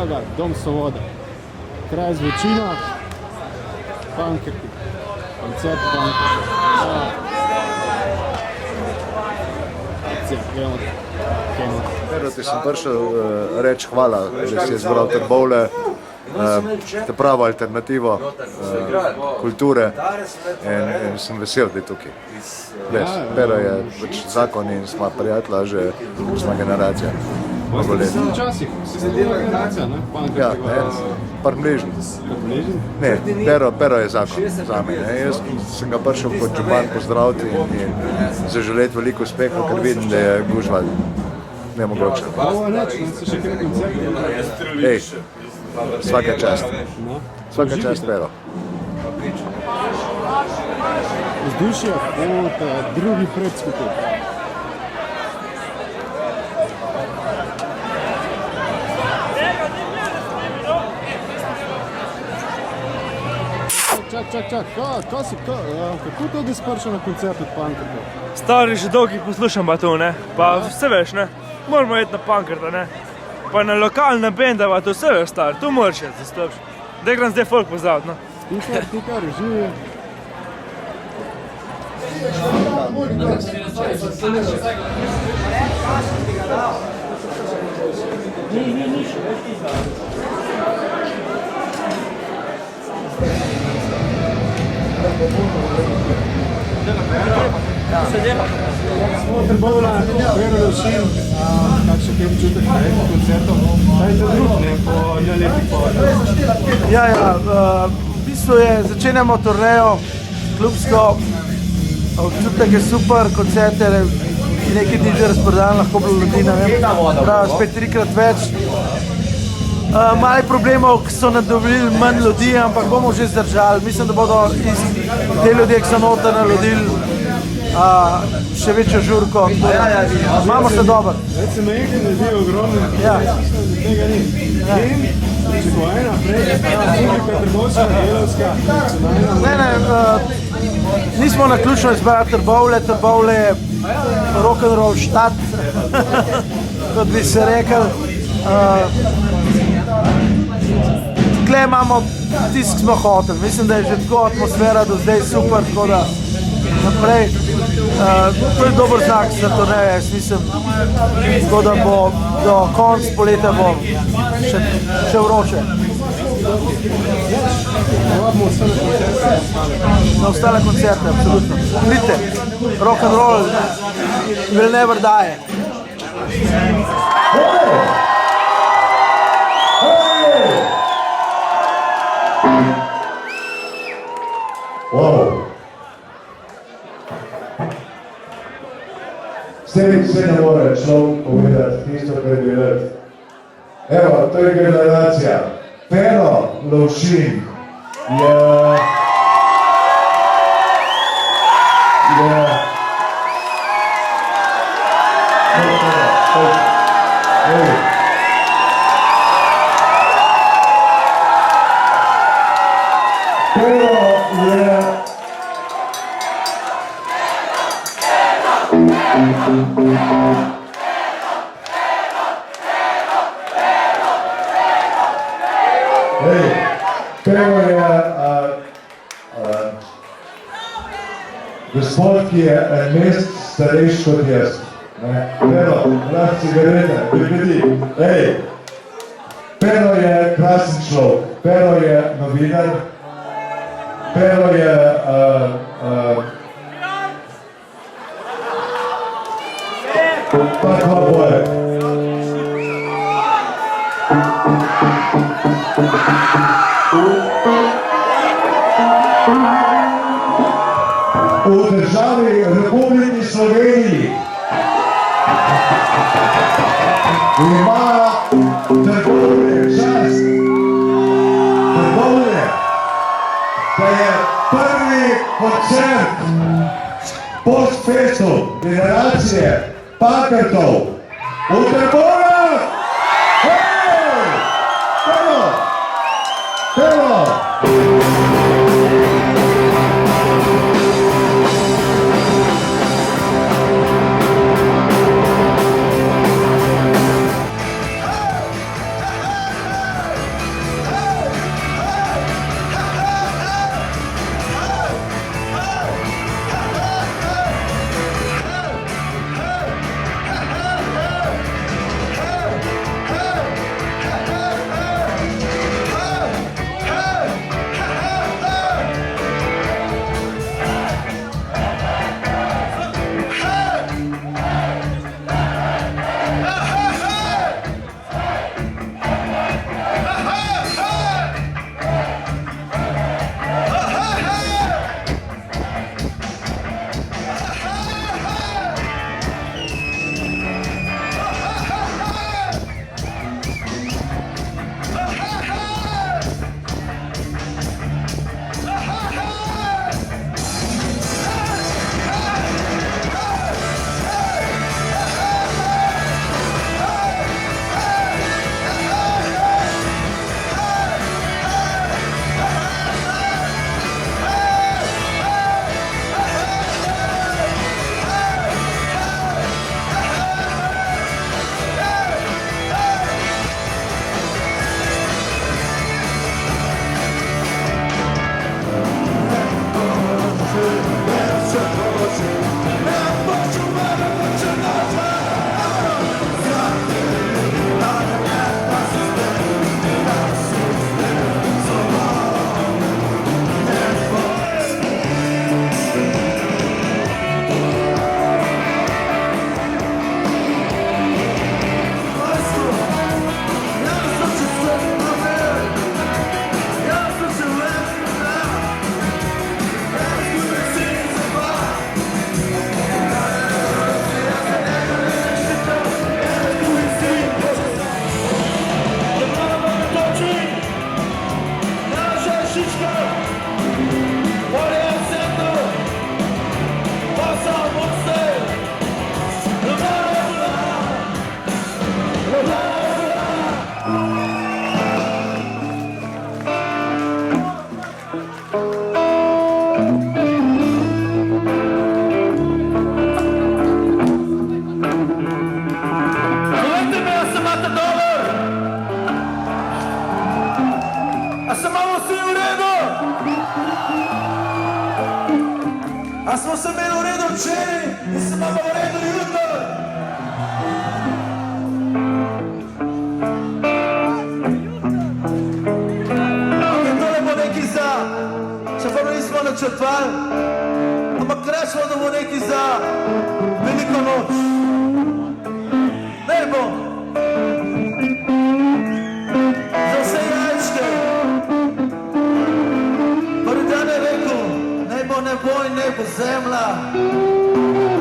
Praga, Dom Svoboda. Kraj zločina, Pankrti. Koncert Pankrti. Akcija, gremo. Pero ti sem prišel reči hvala, da si izbral Trbovlje, te pravo alternativo kulture in sem vesel, da je tukaj. Pero je zakon in smo prijatelja že 8 generacija. Včasih, si se dela generacija, ne? Ja, par mrežni. Ne, pero je zakon za me. Jaz sem ga prišel kot župan pozdraviti in zaželeti veliko uspeha, ker vidim, da je gužva nemogoče. Ovo reč, se še kaj koncerti? Ej, svaka čast. Svaka čast, pero. Vzdušje od drugi predskupaj. Čak, kako to, da si prišel na koncert od Pankrta? Stari, že dolgi poslušam pa to, ne? Pa vse veš, ne? Moramo iti na Pankrta, ne? Pa na lokalna benda pa to vse veš, stari, tu moraš iti, zastopiš. Da grem zdaj folk pozdraviti, no? Ti kar živi. Smo Trbovlja, Vero Lovšin, kakšen kaj občutek na koncertu? Kaj je to drug, ne, po letih po? Ja, v bistvu začenjamo turnejo, klubsko, občutek je super, koncert je nekaj dni že razprodan, lahko bilo ljudi, ne vem, spet 3-krat več. Malo problemov, ki so nadovolili manj ljudi, ampak bomo že zdržali. Mislim, da bodo te ljudje, ki so noter naredili še večjo žurko. Imamo se dobro. Več se mehne, ljudi je ogromno, tega ni. In, če bo ena prej, publika Trbovska, delavska, nacionalna. Nismo naključno izbrali Trbovlje, Trbovlje je rock'n'roll štat, kot bi se rekel. Tukaj imamo tisk, ki smo hoteli. Mislim, da je že tako atmosfera do zdaj super, tako da naprej. To je dober znak za turnejo, jaz mislim. Tako da bo do konca poletja bo še vroče. Na ostale koncerte, absolutno. Vidite, rock'n'roll will never die. Wow. Zdaj se ne more človek povedati tisto, kar bi rad. Evo, to je generacija. Pero Lovšin je Pero je gospod, ki je en mesec starejši kot jaz. Pero, lahko cigarete, pripeti. Pero je krasen človek, Pero je novinar, Pero je pa dva boje. V državi Republiki Sloveniji ima Trbovlje čast, Trbovlje, da je prvi koncert postfestu generacije Pankrtov v Trbovljah. Pero! A smo se imeli v redu včeraj in se imamo v redu jutri? Ampak tole bo nekaj za, čeprav nismo načrtovali, ampak rečemo, da bo nekaj za veliko noč. Ne bo. Za vse jajčke. Prvi dan je rekel, naj bo nebo in naj bo zemlja.